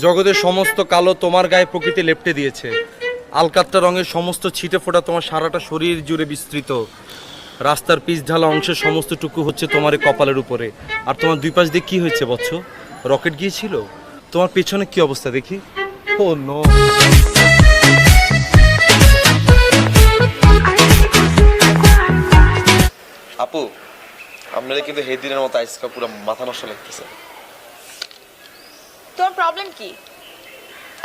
জগতের সমস্ত কালো তোমার গায়ে প্রকৃতি লেপ্টে দিয়েছে। আলকাত্তা রঙের সমস্ত ছিটে ফোটা তোমার সারাটা শরীর জুড়ে বিস্তৃত। রাস্তার পিচ ঢালা অংশের সমস্তটুকু হচ্ছে তোমার এই কপালের উপরে। আর তোমার দুই পাশ দিয়ে কি হয়েছে বৎস? রকেট গিয়েছিল? তোমার পেছনে কি অবস্থা দেখি? ও নো। আপু, আপনারা কিন্তু সেই দিনের মতো আজকে পুরো মাথা নষ্ট লাগতেছে। তোমার প্রবলেম কি?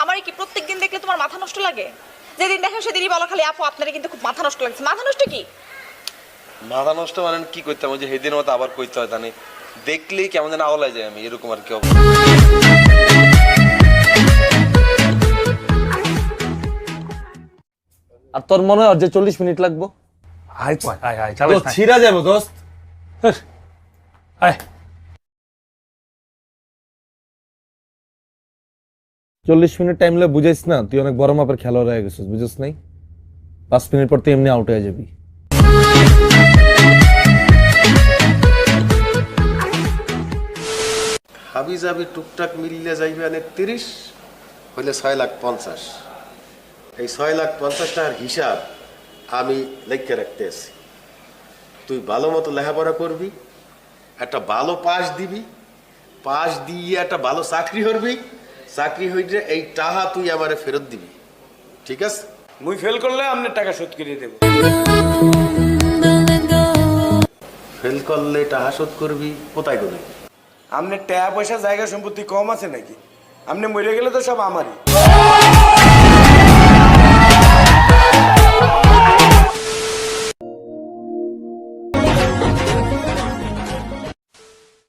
আমার কি প্রত্যেকদিন দেখলে তোমার মাথা নষ্ট লাগে? যেদিন দেখো সেদিনই বলো খালি আপু আপনারা কিন্তু খুব মাথা নষ্ট লাগছে। মাথা নষ্ট কি? মাথা নষ্ট মানে কি করতে হবে? যে সেই দিনের মতো আবার কইতে হয় জানি, দেখলেই কেমন যেন আওলায় যায় আমি, এরকম আর কি অবস্থা। আর তোর মনে হয় যে 40 মিনিট লাগবো? আয় চালাই ছিড়া যাবো দোস্ত। আয় 40 মিনিট টাইম লে বুঝাইস না, তুই অনেক বড় মাপের খেলোয়াড় হয়ে গেছিস, বুঝিস নাই? 5 মিনিট পর তুই এমনি আউট হয়ে যাবি। হাবি যাবি টুকটাক মিললে যাইবে আনে 30 হইলে 6,50,000। এই 6,50,000 টাকার হিসাব আমি লিখে রাখতে আছি। তুই ভালো মতো লেখাপড়া করবি, একটা ভালো পাস দিবি, পাস দিয়ে একটা ভালো চাকরি করবি, চাকরি হইলে এই টাকা তুই আমারে ফেরত দিবি, ঠিক আছে? মুই ফেল করলে আপনার টাকা শোধ করে দেব। ফেল করলে টাকা শোধ করবি কোথায় করে? আপনার টাকা পয়সা জায়গা সম্পত্তি কম আছে নাকি? আপনি মরে গেলে তো সব আমারই।